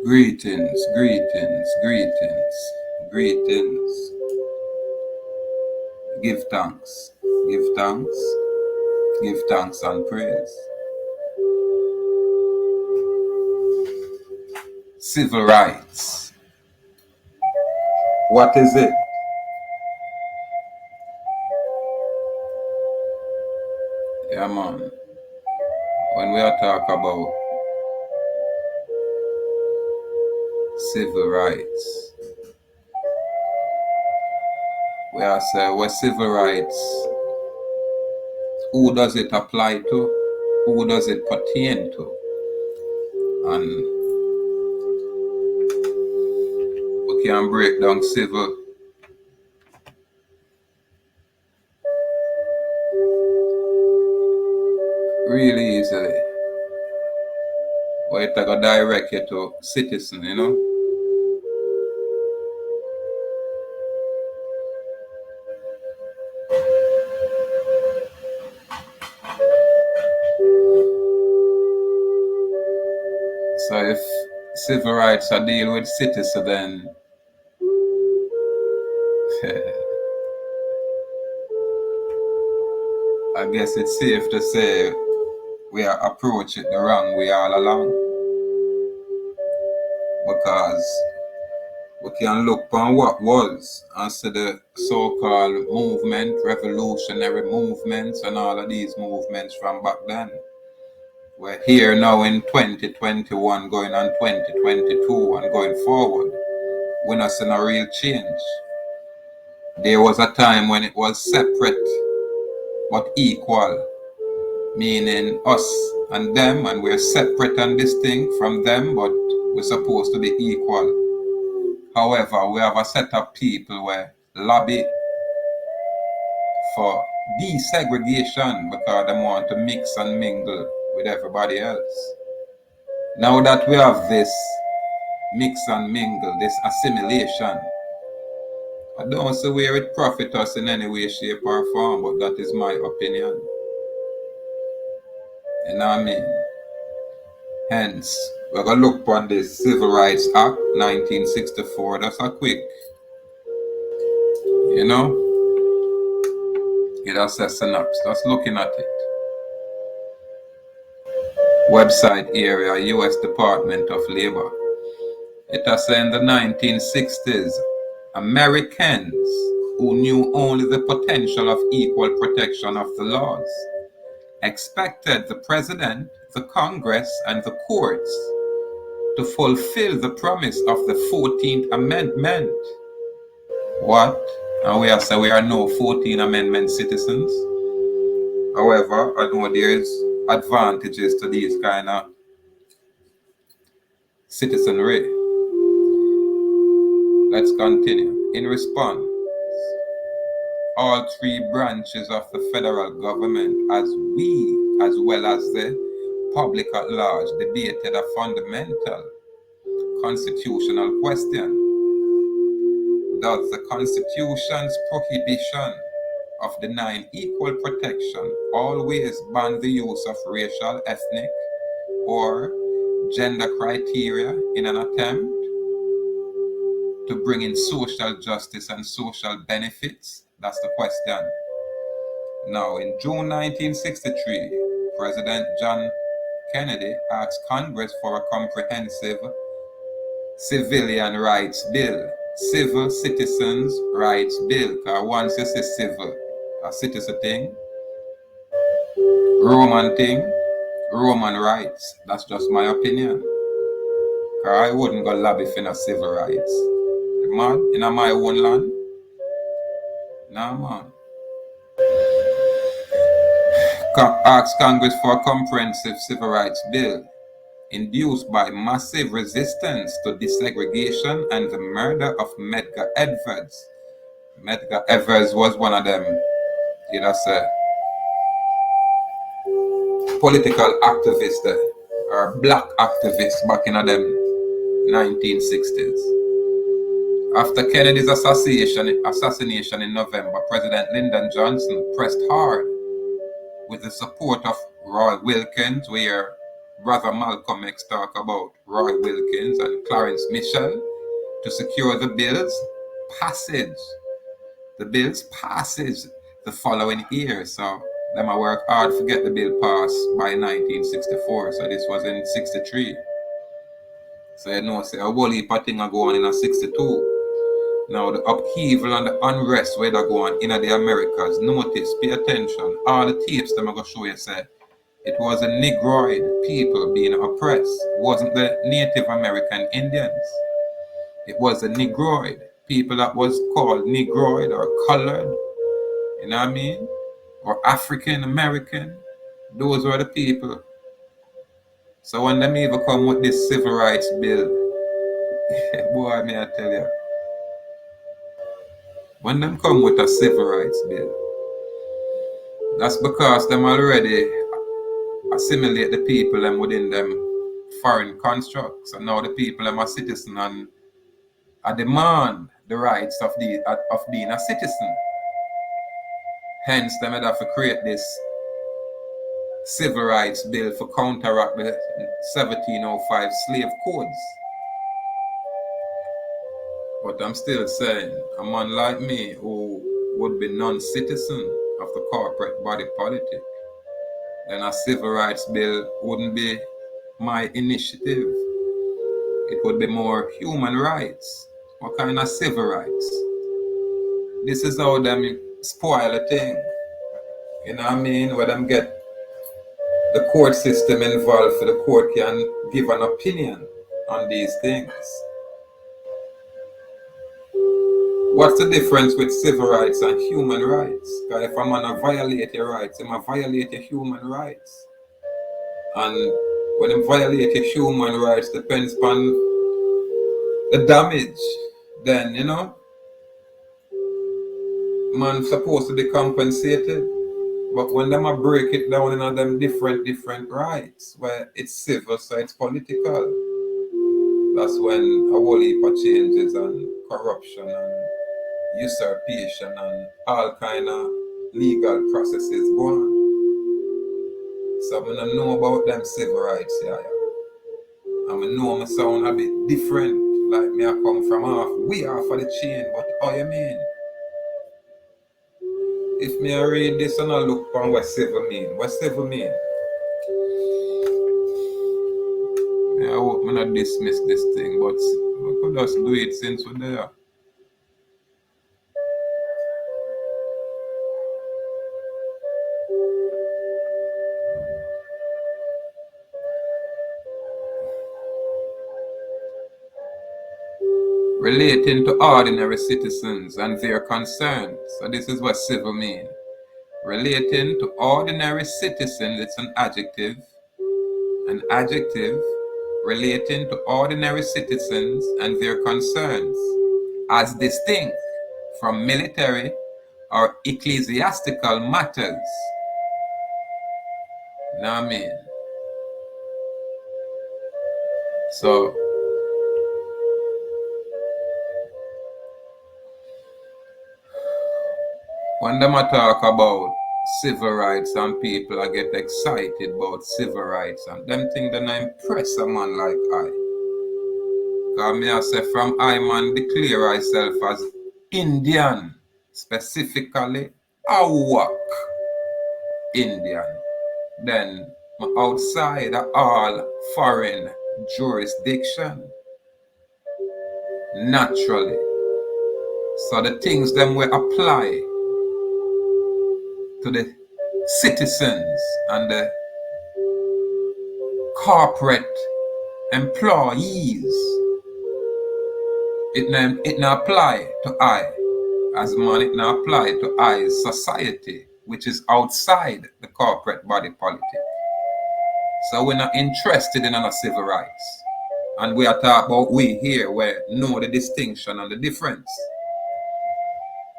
Greetings, greetings, greetings, greetings. Give thanks, give thanks, give thanks and praise. Civil rights. What is it? Yeah, man. When we are talk about civil rights, we are say, what civil rights, who does it apply to? Who does it pertain to? And we can break down civil really easily. Where it go direct you to citizen, you know? So if civil rights are deal with citizen, then I guess it's safe to say we are approaching it the wrong way all along. Because we can look on what was and see the so-called movement, revolutionary movements and all of these movements from back then. We're here now in 2021 going on 2022 and going forward. We're not seeing a real change. There was a time when it was separate but equal, meaning us and them, and we're separate and distinct from them, but we're supposed to be equal. However, we have a set of people where lobby for desegregation because they want to mix and mingle with everybody else. Now that we have this mix and mingle, this assimilation, I don't see where it profits us in any way, shape or form, but that is my opinion. You know what I mean? Hence, we're going to look upon this Civil Rights Act 1964. That's a quick, you know, it has a synopsis. Just looking at it. Website area, U.S. Department of Labor. It has said in the 1960s, Americans who knew only the potential of equal protection of the laws expected the president, the Congress, and the courts to fulfill the promise of the 14th Amendment. What? And we say we are no 14th Amendment citizens. However, I know there is advantages to these kind of citizenry. Let's continue. In response, all three branches of the federal government, as well as the public at large, debated a fundamental constitutional question. Does the Constitution's prohibition of denying equal protection always ban the use of racial, ethnic, or gender criteria in an attempt to bring in social justice and social benefits? That's the question. Now, in June 1963, President John Kennedy asked Congress for a comprehensive civilian rights bill, civil citizens rights bill. Because once you say civil, a citizen thing, Roman thing, Roman rights. That's just my opinion. Because I wouldn't go lobby for no civil rights. Man, in my own land? Nah, man. Asked Congress for a comprehensive civil rights bill induced by massive resistance to desegregation and the murder of Medgar Evers. Medgar Evers was one of them, that's a political activist or black activist back in them 1960s. After Kennedy's assassination in November, President Lyndon Johnson pressed hard with the support of Roy Wilkins, where Brother Malcolm X talk about Roy Wilkins and Clarence Michel to secure the bill's passage. The bill's passage the following year. So them I work hard to get the bill passed by 1964. So this was in 63. So you know, say a whole heap of things are going on in a 62. Now the upheaval and the unrest where they go on in the Americas, notice, pay attention, all the tapes them are going to show you say, it was a Negroid people being oppressed. It wasn't the Native American Indians. It was a Negroid, people that was called Negroid or colored, you know what I mean? Or African American. Those were the people. So when them even come with this civil rights bill, boy, may I tell you, when them come with a civil rights bill, that's because them already assimilate the people them within them foreign constructs. And now the people them are citizen and I demand the rights of being a citizen. Hence, them have to create this civil rights bill for counteract the 1705 slave codes. But I'm still saying, a man like me who would be non-citizen of the corporate body politic, then a civil rights bill wouldn't be my initiative. It would be more human rights. What kind of civil rights? This is how them spoil a thing. You know what I mean? Where them get the court system involved so the court can give an opinion on these things. What's the difference with civil rights and human rights? Because if a man violate your rights, he might violate your human rights. And when he violate your human rights, depends upon the damage. Then, you know, man supposed to be compensated. But when them a break it down in them different rights, where it's civil, so it's political, that's when a whole heap of changes and corruption and usurpation and all kind of legal processes go on. So I don't know about them civil rights here. I know my sound a bit different, like me I come from way off of the chain, but how you mean? If me I read this and I look on what civil mean, what civil mean? I hope me not dismiss this thing, but we could just do it since we're there. Relating to ordinary citizens and their concerns. So this is what civil means. Relating to ordinary citizens, it's an adjective. An adjective relating to ordinary citizens and their concerns, as distinct from military or ecclesiastical matters. You know what I mean? So, when them talk about civil rights and people I get excited about civil rights and them think that I impress a man like I. Because me I say from I man declare myself as Indian, specifically Awak Indian. Then outside of all foreign jurisdiction. Naturally. So the things them will apply to the citizens and the corporate employees, it not apply to I as man, it not apply to I's society, which is outside the corporate body politic. So we're not interested in our civil rights. And we are talking about we here where know the distinction and the difference.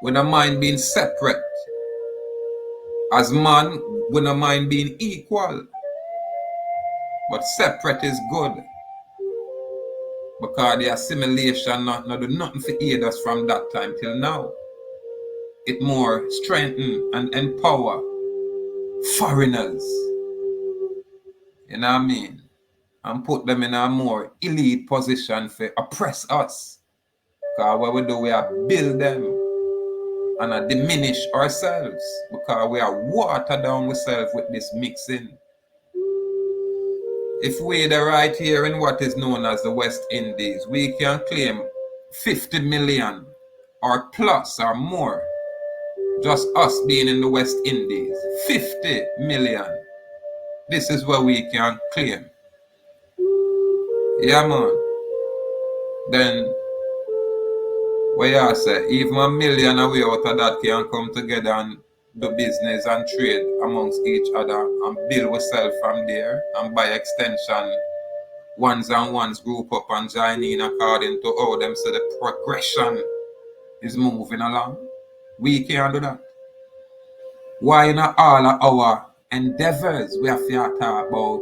We don't mind being separate. As man, we don't mind being equal. But separate is good. Because the assimilation not do nothing to aid us from that time till now. It more strengthen and empower foreigners. You know what I mean? and put them in a more elite position for oppress us. Because what we do, we are build them and diminish ourselves because we are water down ourselves with this mixing. If we the right here in what is known as the West Indies, we can claim 50 million or plus or more. Just us being in the West Indies. 50 million. This is what we can claim. Yeah, man. Then, what you say? Even a million away out of that can come together and do business and trade amongst each other and build ourselves from there. And by extension, ones and ones group up and join in according to how them say the progression is moving along. We can do that. Why not all of our endeavors we have to talk about?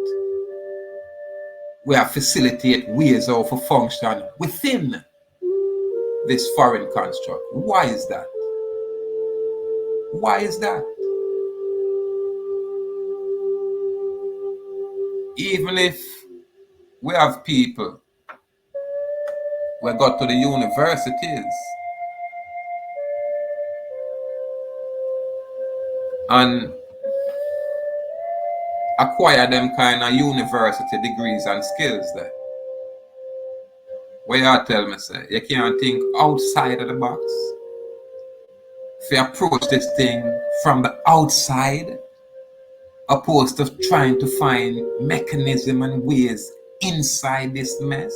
We have facilitate ways of function within this foreign construct. Why is that? Why is that? Even if we have people we go to the universities and acquire them kind of university degrees and skills there. What you tell me, say, you can't think outside of the box. If you approach this thing from the outside, opposed to trying to find mechanism and ways inside this mess.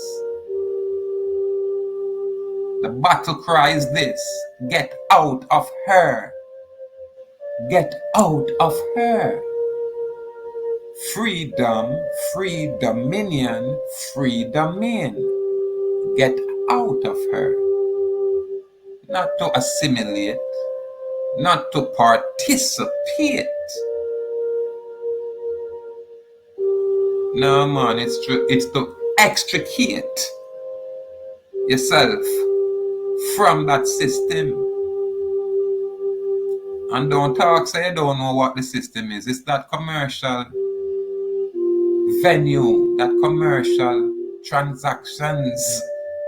The battle cry is this: get out of her. Get out of her. Freedom, free dominion, free domain. Get out of her. Not to assimilate, not to participate. No, man, it's to extricate yourself from that system. And don't talk, say you don't know what the system is. It's that commercial venue, that commercial transactions,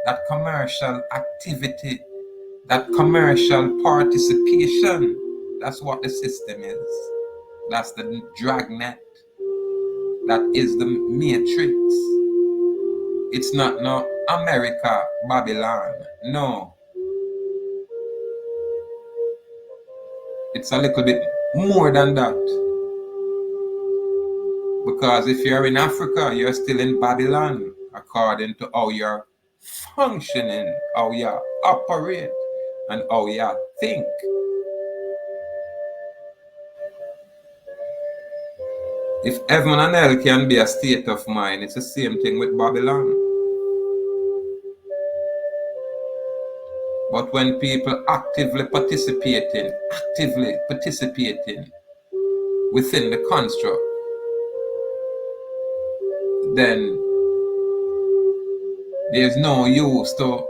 that commercial activity, that commercial participation. That's what the system is. That's the dragnet. That is the matrix. It's not no America, Babylon. No. It's a little bit more than that. Because if you're in Africa, you're still in Babylon, according to how you're functioning, how you operate, and how you think. If heaven and hell can be a state of mind, it's the same thing with Babylon. But when people actively participating within the construct, then there's no use to,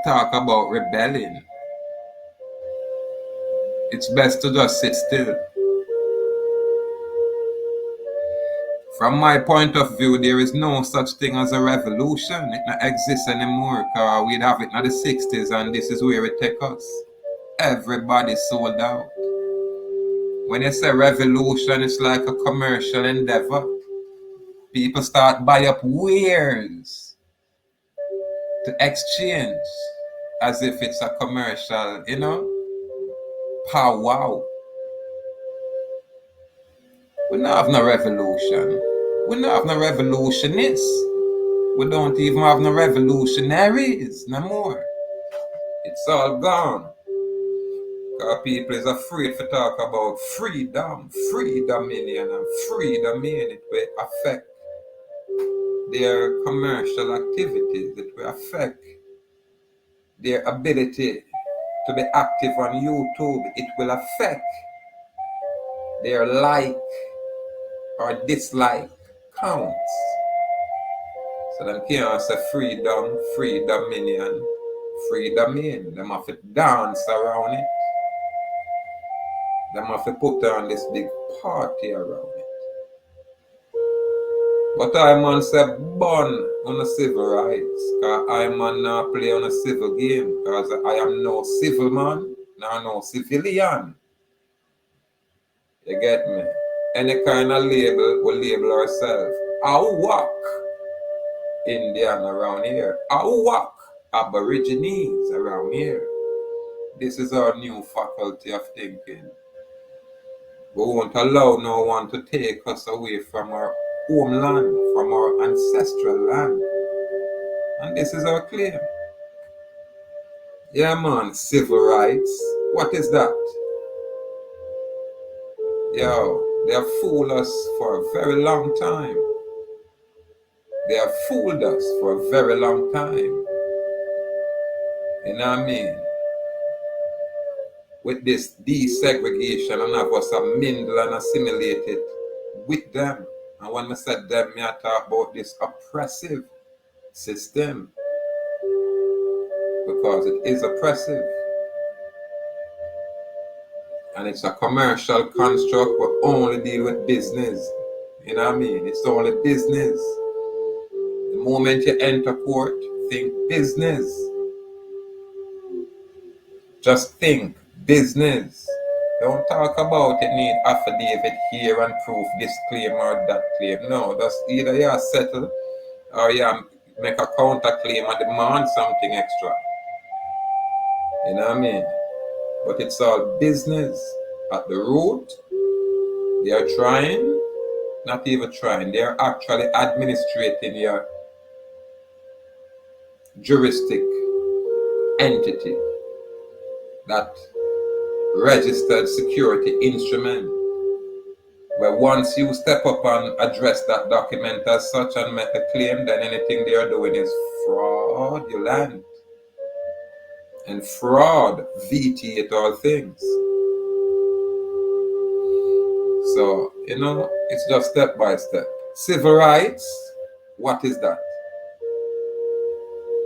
talk about rebelling. It's best to just sit still. From my point of view, there is no such thing as a revolution. It not exists anymore, because we'd have it in the 60s and this is where it takes us. Everybody sold out. When you say revolution, it's like a commercial endeavor. People start buy up wares to exchange as if it's a commercial, powwow. We don't have no revolution. We don't have no revolutionists. We don't even have no revolutionaries no more. It's all gone. Because people is afraid to talk about freedom, free dominion, and free domain. It will affect their commercial activities. It will affect their ability to be active on YouTube. It will affect their like or dislike counts. So them can't say freedom, free dominion, free domain. Them have to dance around it. Them have to put on this big party around it. But I man say born on a civil rights. Cause I man not play on a civil game. Cause I am no civil man, nor no civilian. You get me? Any kind of label we label ourselves. Awak Indian around here. Awak Aborigines around here. This is our new faculty of thinking. We won't allow no one to take us away from our homeland, from our ancestral land. And this is our claim. Yeah, man, civil rights. What is that? Yo, they have fooled us for a very long time. They have fooled us for a very long time. You know what I mean? With this desegregation and have us mingle and assimilate it with them. And when I said them, I talk about this oppressive system. Because it is oppressive. And it's a commercial construct, but only deal with business. You know what I mean? It's only business. The moment you enter court, think business. Just think business. Don't talk about you need affidavit here and proof this claim or that claim. No, that's either you settle or you make a counter claim and demand something extra. You know what I mean? But it's all business. At the root, they are trying, not even trying, they are actually administrating your juristic entity, that registered security instrument, where once you step up and address that document as such and make the claim, then anything they are doing is fraudulent. And fraud vitiate all things. So, you know, it's just step by step. Civil rights, what is that?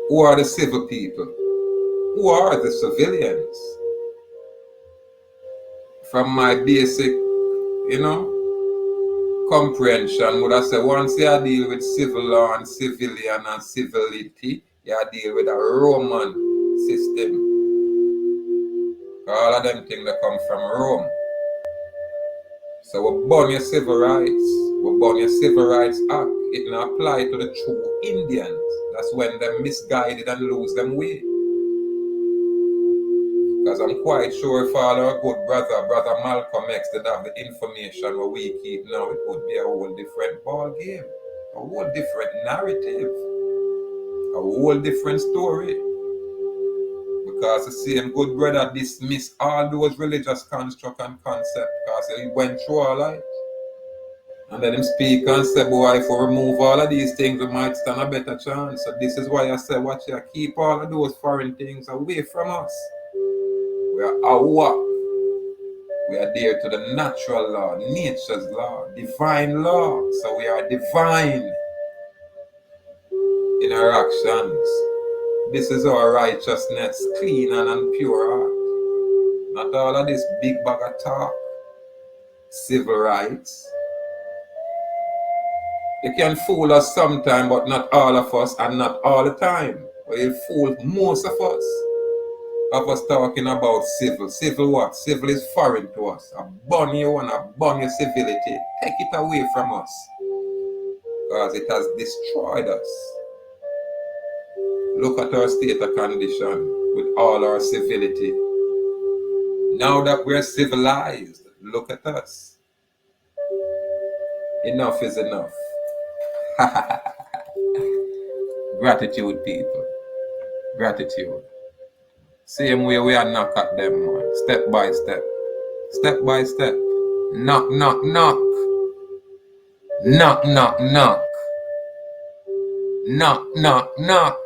Who are the civil people? Who are the civilians? From my basic, you know, comprehension, would I say once you deal with civil law and civilian and civility, you deal with a Roman system. All of them things that come from Rome. So we burn your civil rights. We burn your civil rights act. It not apply to the true Indians. That's when they're misguided and lose them way. Because I'm quite sure if all our good brother Malcolm X did have the information what we keep now, it would be a whole different ball game. A whole different narrative. A whole different story. Because the same good brother dismissed all those religious construct and concept because he went through all that. And then him speak and say, boy, if we remove all of these things, we might stand a better chance. So this is why I say, watch you keep all of those foreign things away from us. We are awak. We are there to the natural law, nature's law, divine law. So we are divine in our actions. This is our righteousness, clean and pure heart. Not all of this big bag of talk. Civil rights. It can fool us sometime, but not all of us and not all the time. But it'll fool most of us. Of us talking about civil. Civil what? Civil is foreign to us. I burn you and I burn your civility. Take it away from us. Because it has destroyed us. Look at our state of condition with all our civility. Now that we're civilized, look at us. Enough is enough. Gratitude, people. Gratitude. Same way we are knock at them, man. Step by step. Step by step. Knock, knock, knock. Knock, knock, knock. Knock, knock, knock.